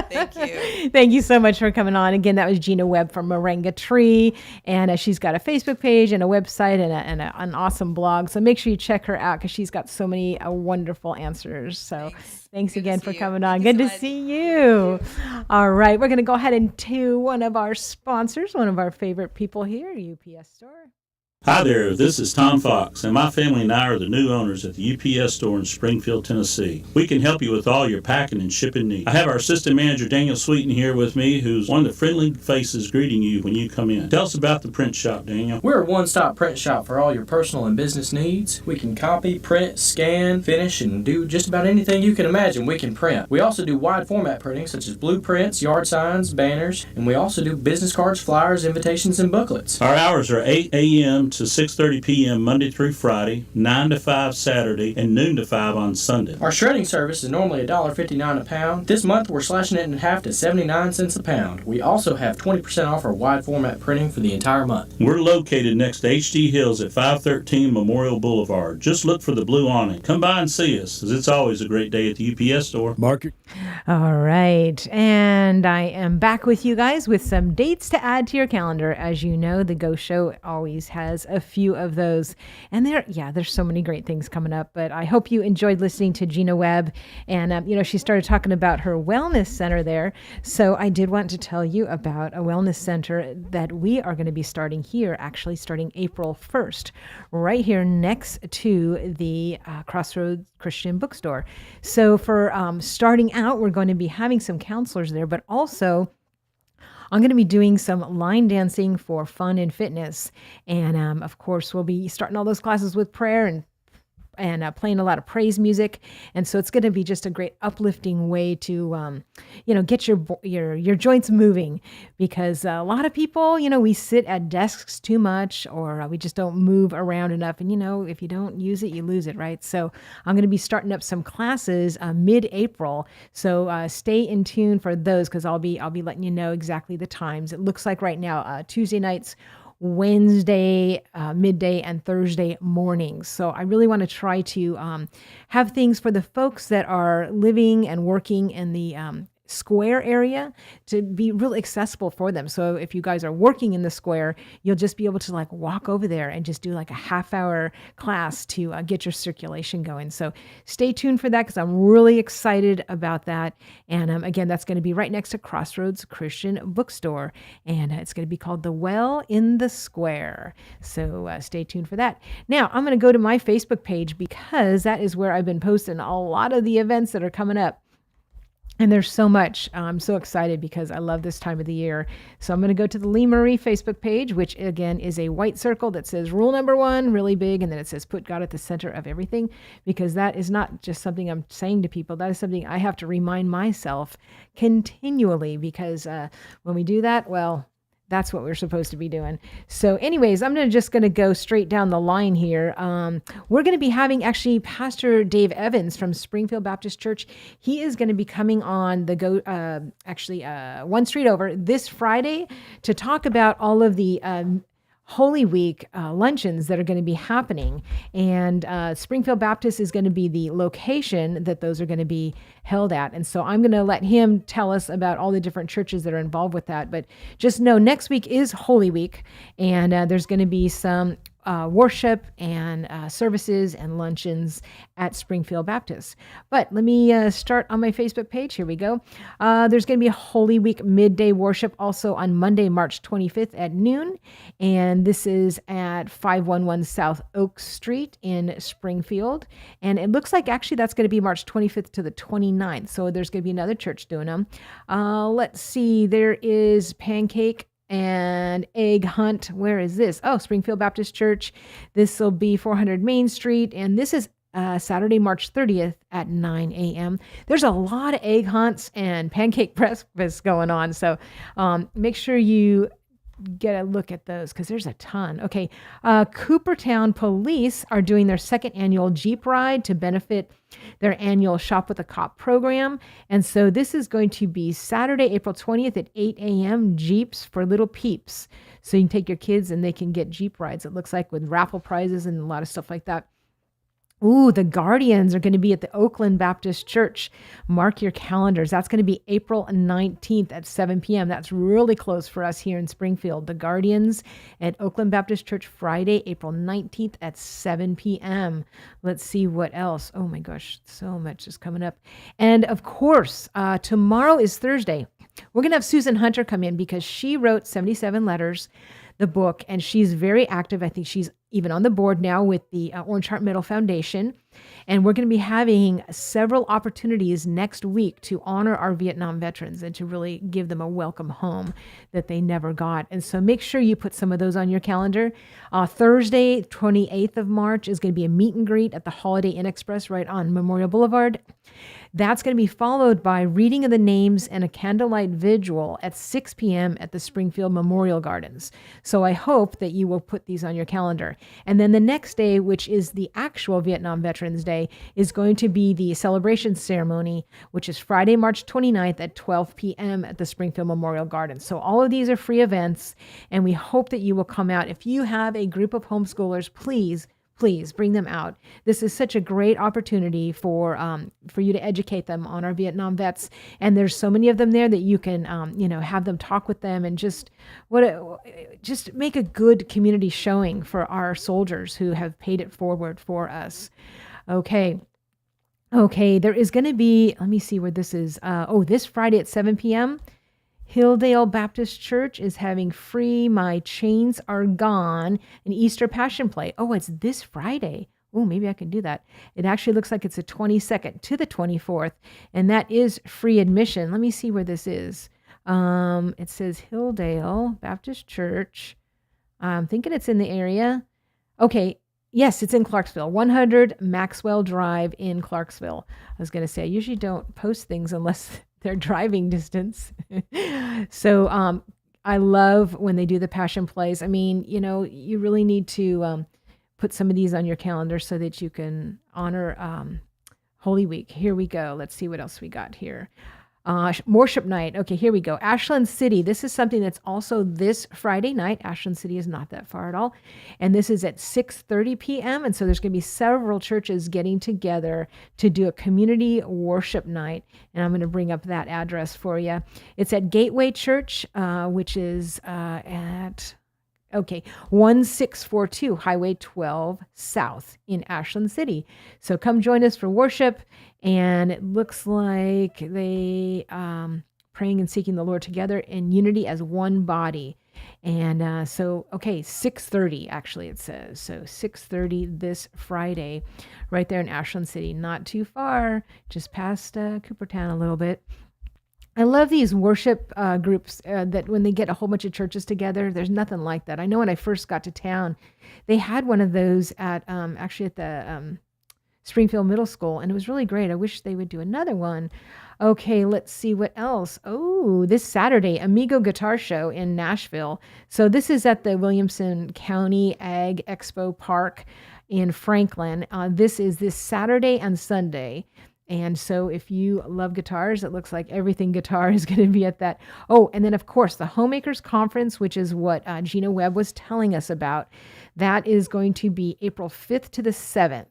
Thank you. Thank you so much for coming on. Again, that was Gina Webb from Moringa Tree, and she's got a Facebook page and a website and an awesome blog. So make sure you check her out because she's got so many wonderful answers. So thanks Good to again see for you. coming on. Thank you Good so to much. see you. All right, we're going to go ahead and to one of our sponsors, one of our favorite people here, UPS Store. Hi there, this is Tom Fox, and my family and I are the new owners at the UPS store in Springfield, Tennessee. We can help you with all your packing and shipping needs. I have our assistant manager, Daniel Sweeten, here with me, who's one of the friendly faces greeting you when you come in. Tell us about the print shop, Daniel. We're a one-stop print shop for all your personal and business needs. We can copy, print, scan, finish, and do just about anything you can imagine we can print. We also do wide format printing such as blueprints, yard signs, banners, and we also do business cards, flyers, invitations, and booklets. Our hours are 8 a.m. to 6:30 p.m. Monday through Friday, 9 to 5 Saturday, and noon to 5 on Sunday. Our shredding service is normally $1.59 a pound. This month we're slashing it in half to 79 cents a pound. We also have 20% off our wide format printing for the entire month. We're located next to HD Hills at 513 Memorial Boulevard. Just look for the blue awning. Come by and see us, because it's always a great day at the UPS store. Market. All right. And I am back with you guys with some dates to add to your calendar. As you know, the Go Show always has a few of those. And there's so many great things coming up. But I hope you enjoyed listening to Gina Webb. And, she started talking about her wellness center there. So I did want to tell you about a wellness center that we are going to be starting here, actually starting April 1st, right here next to the Crossroads Christian Bookstore. So for starting out, we're going to be having some counselors there, but also I'm going to be doing some line dancing for fun and fitness. And of course, we'll be starting all those classes with prayer and and playing a lot of praise music. And so it's going to be just a great uplifting way to, get your joints moving, because a lot of people, we sit at desks too much, or we just don't move around enough. And, if you don't use it, you lose it, right? So I'm going to be starting up some classes mid-April. So stay in tune for those, because I'll be letting you know exactly the times. It looks like right now, Tuesday nights, Wednesday midday, and Thursday mornings. So I really want to try to have things for the folks that are living and working in the square area to be really accessible for them. So if you guys are working in the square, you'll just be able to like walk over there and just do like a half-hour class to get your circulation going. So stay tuned for that, because I'm really excited about that. And again, that's going to be right next to Crossroads Christian Bookstore, and it's going to be called The Well in the Square. So stay tuned for that. Now I'm going to go to my Facebook page, because that is where I've been posting a lot of the events that are coming up. And there's so much. I'm so excited because I love this time of the year. So I'm going to go to the Lee Marie Facebook page, which again is a white circle that says rule number 1, really big. And then it says put God at the center of everything, because that is not just something I'm saying to people. That is something I have to remind myself continually, because when we do that, well, that's what we're supposed to be doing. So anyways, I'm just going to go straight down the line here. We're going to be having actually Pastor Dave Evans from Springfield Baptist Church. He is going to be coming on the one street over this Friday to talk about all of the Holy Week luncheons that are going to be happening. And Springfield Baptist is going to be the location that those are going to be held at. And so I'm going to let him tell us about all the different churches that are involved with that. But just know next week is Holy Week, and there's going to be some worship and services and luncheons at Springfield Baptist. But let me start on my Facebook page. Here we go. There's going to be a Holy Week midday worship also on Monday, March 25th at noon. And this is at 511 South Oak Street in Springfield. And it looks like actually that's going to be March 25th to the 29th. So there's going to be another church doing them. Let's see. There is Pancake and Egg Hunt. Where is this? Oh, Springfield Baptist Church. This will be 400 Main Street. And this is Saturday, March 30th at 9 a.m. There's a lot of egg hunts and pancake breakfasts going on. So make sure you get a look at those, because there's a ton. Okay. Coopertown Police are doing their second annual Jeep ride to benefit their annual Shop with a Cop program. And so this is going to be Saturday, April 20th at 8 a.m. Jeeps for little peeps. So you can take your kids and they can get Jeep rides, it looks like, with raffle prizes and a lot of stuff like that. Ooh, the Guardians are going to be at the Oakland Baptist Church. Mark your calendars. That's going to be April 19th at 7 p.m. That's really close for us here in Springfield. The Guardians at Oakland Baptist Church, Friday, April 19th at 7 p.m. Let's see what else. Oh my gosh, so much is coming up. And of course, tomorrow is Thursday. We're going to have Susan Hunter come in, because she wrote 77 Letters, the book, and she's very active. I think she's even on the board now with the Orange Heart Medal Foundation. And we're going to be having several opportunities next week to honor our Vietnam veterans and to really give them a welcome home that they never got. And so make sure you put some of those on your calendar. Thursday, 28th of March, is going to be a meet and greet at the Holiday Inn Express right on Memorial Boulevard. That's going to be followed by reading of the names and a candlelight vigil at 6 p.m. at the Springfield Memorial Gardens. So I hope that you will put these on your calendar. And then the next day, which is the actual Vietnam Veterans Day, is going to be the celebration ceremony, which is Friday, March 29th at 12 p.m. at the Springfield Memorial Gardens. So all of these are free events, and we hope that you will come out. If you have a group of homeschoolers, please bring them out. This is such a great opportunity for you to educate them on our Vietnam vets. And there's so many of them there that you can, have them talk with them and just make a good community showing for our soldiers who have paid it forward for us. Okay, there is going to be, let me see where this is. This Friday at 7 p.m., Hilldale Baptist Church is having free My Chains Are Gone, an Easter Passion Play. Oh, it's this Friday. Oh, maybe I can do that. It actually looks like it's the 22nd to the 24th, and that is free admission. Let me see where this is. It says Hilldale Baptist Church. I'm thinking it's in the area. Okay, Yes, it's in Clarksville, 100 Maxwell Drive in Clarksville. I was going to say, I usually don't post things unless they're driving distance. So I love when they do the passion plays. I mean, you really need to put some of these on your calendar so that you can honor Holy Week. Here we go. Let's see what else we got here. Worship night. Okay, here we go. Ashland City. This is something that's also this Friday night. Ashland City is not that far at all. And this is at 6:30 p.m. And so there's going to be several churches getting together to do a community worship night. And I'm going to bring up that address for you. It's at Gateway Church, which is at 1642 Highway 12 South in Ashland City. So come join us for worship. And it looks like they praying and seeking the Lord together in unity as one body. And 6:30 actually it says. So 6:30 this Friday, right there in Ashland City. Not too far, just past Coopertown a little bit. I love these worship groups that when they get a whole bunch of churches together, there's nothing like that. I know when I first got to town, they had one of those at the Springfield Middle School, and it was really great. I wish they would do another one. Okay, let's see what else. Oh, this Saturday, Amigo Guitar Show in Nashville. So this is at the Williamson County Ag Expo Park in Franklin. This is this Saturday and Sunday. And so if you love guitars, it looks like everything guitar is going to be at that. Oh, and then of course the Homemakers Conference, which is what Gina Webb was telling us about. That is going to be April 5th to the 7th.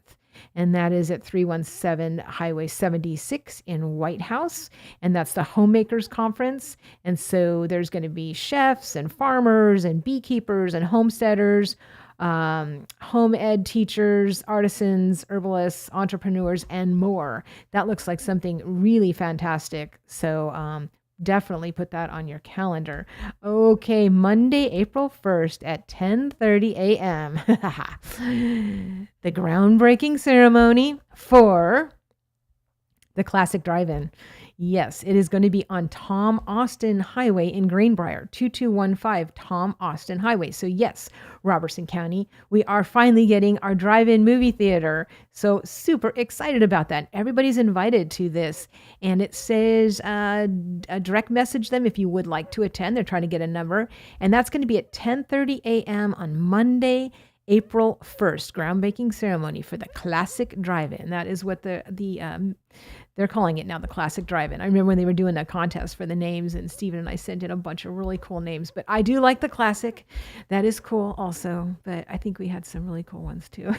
And that is at 317 Highway 76 in White House. And that's the Homemakers Conference. And so there's going to be chefs and farmers and beekeepers and homesteaders, home ed teachers, artisans, herbalists, entrepreneurs, and more. That looks like something really fantastic. So definitely put that on your calendar. Okay, Monday, April 1st at 10:30 a.m. The groundbreaking ceremony for the Classic Drive-In. Yes, it is going to be on Tom Austin Highway in Greenbrier, 2215 Tom Austin Highway. So yes, Robertson County, we are finally getting our drive-in movie theater. So super excited about that. Everybody's invited to this. And it says direct message them if you would like to attend. They're trying to get a number. And that's going to be at 10:30 a.m. on Monday, April 1st, groundbreaking ceremony for the Classic Drive-In. That is what they're calling it now, the Classic Drive-In. I remember when they were doing a contest for the names, and Stephen and I sent in a bunch of really cool names. But I do like the Classic. That is cool also. But I think we had some really cool ones too.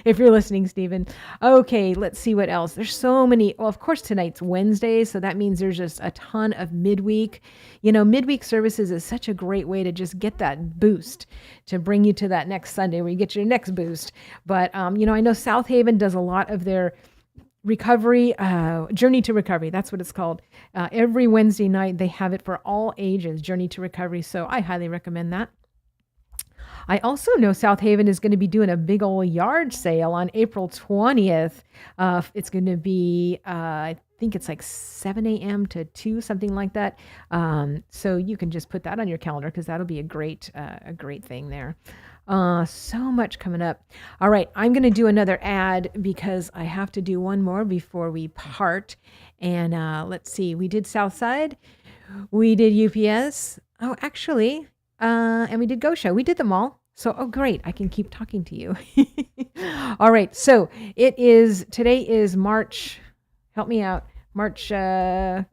If you're listening, Stephen. Okay, let's see what else. There's so many. Well, of course, tonight's Wednesday, so that means there's just a ton of midweek. Midweek services is such a great way to just get that boost to bring you to that next Sunday where you get your next boost. But, I know South Haven does a lot of their recovery, Journey to Recovery. That's what it's called. Every Wednesday night, they have it for all ages, Journey to Recovery. So I highly recommend that. I also know South Haven is going to be doing a big old yard sale on April 20th. It's going to be, I think it's like 7 a.m. to 2, something like that. So you can just put that on your calendar because that'll be a great thing there. So much coming up. All right, I'm going to do another ad because I have to do one more before we part. And let's see, we did Southside, we did UPS. Oh, actually, and we did Go Show. We did them all. So, great. I can keep talking to you. All right. So today is March, help me out, March 20th.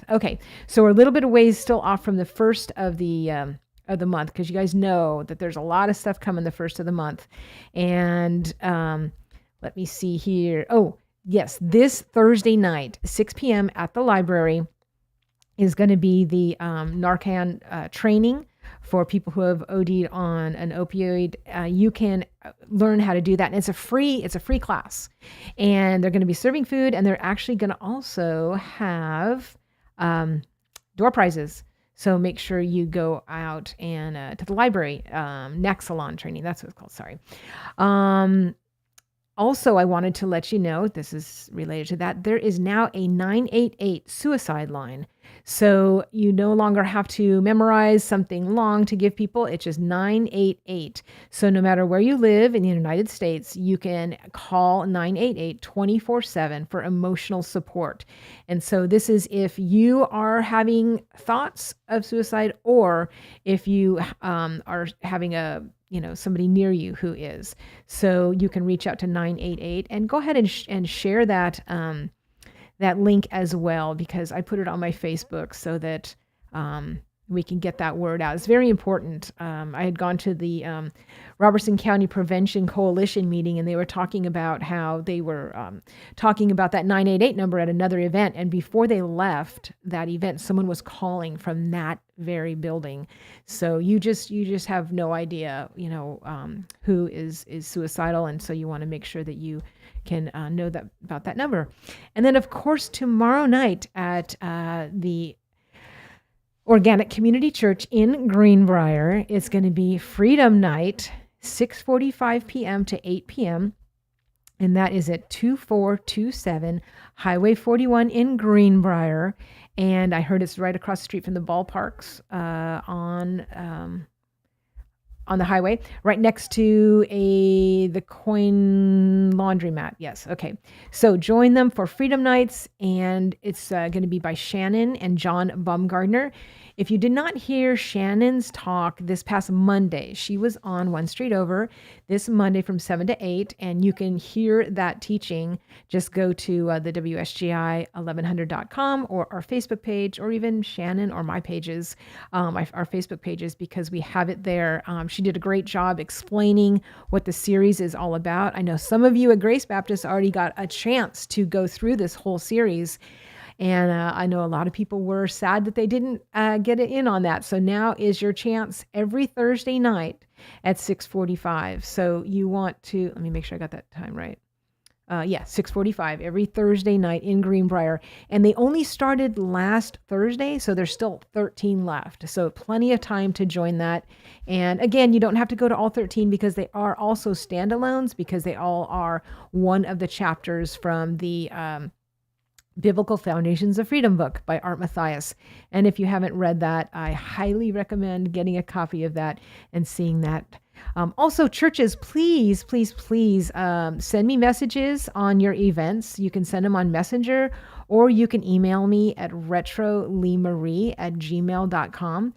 Okay. So we're a little bit of ways still off from the first of the month, because you guys know that there's a lot of stuff coming the first of the month. And let me see here. Oh, yes. This Thursday night, 6 p.m. at the library is going to be the Narcan training for people who have OD'd on an opioid. You can learn how to do that. And it's a free class. And they're going to be serving food, and they're actually going to also have door prizes. So make sure you go out and to the library, Naxalon training. That's what it's called. Sorry. Also, I wanted to let you know, this is related to that, there is now a 988 suicide line. So you no longer have to memorize something long to give people. It's just 988. So no matter where you live in the United States, you can call 988 24/7 for emotional support. And so this is if you are having thoughts of suicide, or if you are having somebody near you who is. So you can reach out to 988 and go ahead and share that that link as well, because I put it on my Facebook so that we can get that word out. It's very important. I had gone to the Robertson County Prevention Coalition meeting, and they were talking about how they were talking about that 988 number at another event. And before they left that event, someone was calling from that very building. So you just have no idea, who is suicidal, and so you want to make sure that you can know that about that number. And then, of course, tomorrow night at the Organic Community Church in Greenbrier, it's going to be Freedom Night, 6:45 p.m. to 8 p.m., and that is at 2427 Highway 41 in Greenbrier. And I heard it's right across the street from the ballparks on the highway, right next to the Coin Laundromat. Yes, okay. So join them for Freedom Nights, and it's going to be by Shannon and John Baumgardner. If you did not hear Shannon's talk this past Monday, she was on One Street Over this Monday from 7 to 8, and you can hear that teaching. Just go to the WSGI1100.com or our Facebook page, or even Shannon or my pages, our Facebook pages, because we have it there. She did a great job explaining what the series is all about. I know some of you at Grace Baptist already got a chance to go through this whole series. And I know a lot of people were sad that they didn't get in on that. So now is your chance every Thursday night at 6:45. So you want to, let me make sure I got that time right. 6:45 every Thursday night in Greenbrier. And they only started last Thursday, so there's still 13 left. So plenty of time to join that. And again, you don't have to go to all 13, because they are also standalones, because they all are one of the chapters from the Biblical Foundations of Freedom book by Art Mathias. And if you haven't read that, I highly recommend getting a copy of that and seeing that. Also, churches, please send me messages on your events. You can send them on Messenger, or you can email me at retrolemarie@gmail.com.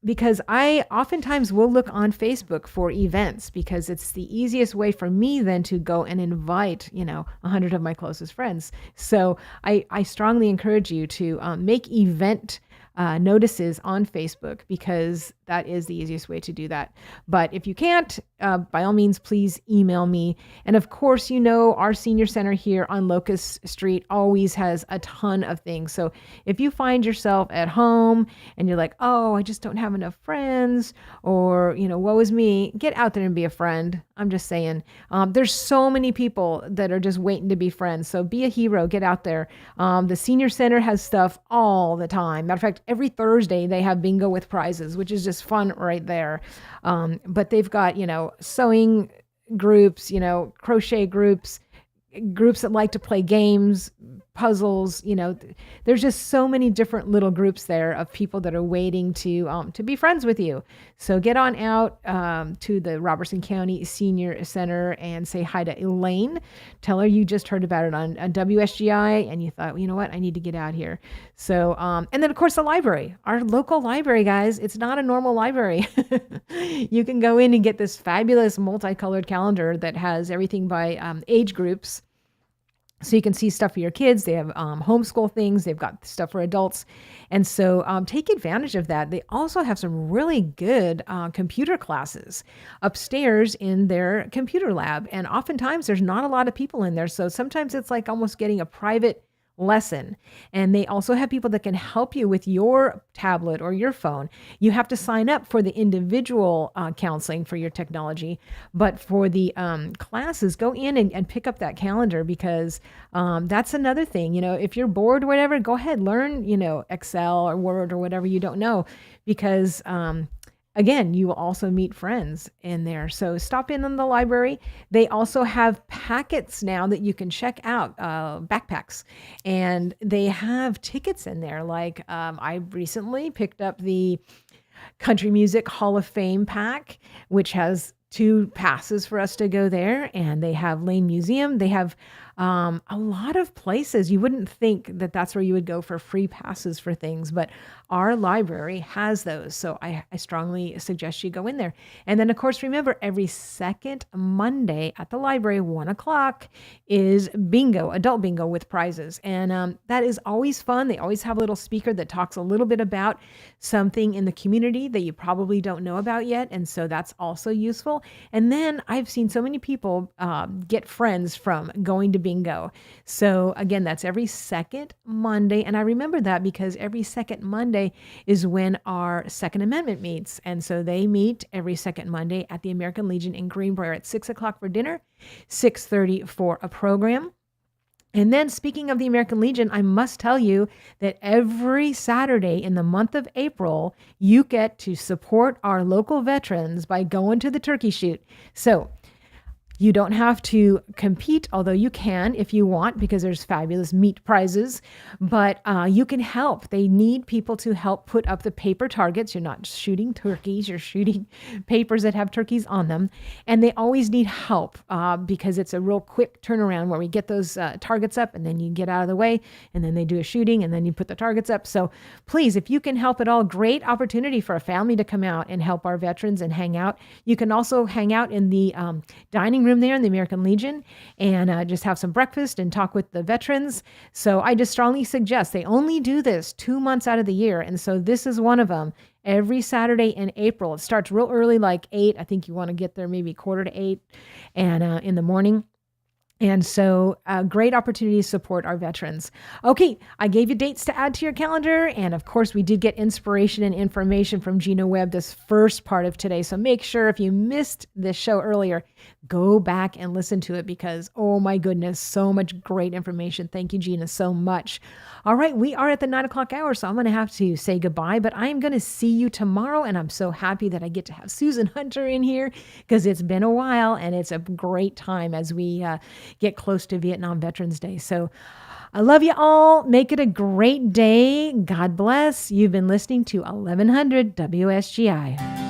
Because I oftentimes will look on Facebook for events, because it's the easiest way for me then to go and invite, 100 of my closest friends. So I strongly encourage you to make event notices on Facebook, because that is the easiest way to do that. But if you can't, by all means, please email me. And of course, our senior center here on Locust Street always has a ton of things. So if you find yourself at home and you're like, oh, I just don't have enough friends, or, woe is me, get out there and be a friend. I'm just saying, there's so many people that are just waiting to be friends. So be a hero, get out there. The senior center has stuff all the time. Matter of fact, every Thursday they have bingo with prizes, which is just fun right there. But they've got, sewing groups, crochet groups that like to play games, puzzles, there's just so many different little groups there of people that are waiting to be friends with you. So get on out to the Robertson County Senior Center and say hi to Elaine. Tell her you just heard about it on WSGI and you thought, you know what, I need to get out here. So, and then of course the library, our local library, guys, it's not a normal library. You can go in and get this fabulous multicolored calendar that has everything by age groups. So you can see stuff for your kids. They have homeschool things. They've got stuff for adults. And so take advantage of that. They also have some really good computer classes upstairs in their computer lab. And oftentimes there's not a lot of people in there. So sometimes it's like almost getting a private lesson. And they also have people that can help you with your tablet or your phone. You have to sign up for the individual counseling for your technology, but for the classes, go in and pick up that calendar, because that's another thing. If you're bored or whatever, go ahead, learn, Excel or Word or whatever you don't know, because again, you will also meet friends in there. So stop in the library. They also have packets now that you can check out, backpacks, and they have tickets in there. Like I recently picked up the Country Music Hall of Fame pack, which has 2 passes for us to go there, and they have Lane Museum. They have a lot of places. You wouldn't think that that's where you would go for free passes for things, but our library has those. So I strongly suggest you go in there. And then, of course, remember, every second Monday at the library, 1 o'clock, is bingo, adult bingo with prizes. And that is always fun. They always have a little speaker that talks a little bit about something in the community that you probably don't know about yet. And so that's also useful. And then I've seen so many people get friends from going to bingo. So again, that's every second Monday. And I remember that because every second Monday is when our Second Amendment meets. And so they meet every second Monday at the American Legion in Greenbrier at 6 o'clock for dinner, 6:30 for a program. And then speaking of the American Legion, I must tell you that every Saturday in the month of April, you get to support our local veterans by going to the turkey shoot. So you don't have to compete, although you can if you want, because there's fabulous meat prizes, but you can help. They need people to help put up the paper targets. You're not shooting turkeys, you're shooting papers that have turkeys on them. And they always need help because it's a real quick turnaround where we get those targets up and then you get out of the way and then they do a shooting and then you put the targets up. So please, if you can help at all, great opportunity for a family to come out and help our veterans and hang out. You can also hang out in the dining room there in the American Legion and just have some breakfast and talk with the veterans. So I just strongly suggest, they only do this 2 months out of the year. And so this is one of them. Every Saturday in April. It starts real early, like 8. I think you want to get there maybe 7:45 and in the morning. And so a great opportunity to support our veterans. Okay, I gave you dates to add to your calendar. And of course, we did get inspiration and information from Gina Webb this first part of today. So make sure if you missed this show earlier, go back and listen to it because, oh my goodness, so much great information. Thank you, Gina, so much. All right, we are at the 9 o'clock hour, so I'm going to have to say goodbye, but I'm going to see you tomorrow. And I'm so happy that I get to have Susan Hunter in here because it's been a while and it's a great time as we get close to Vietnam Veterans Day. So I love you all. Make it a great day. God bless. You've been listening to 1100 WSGI.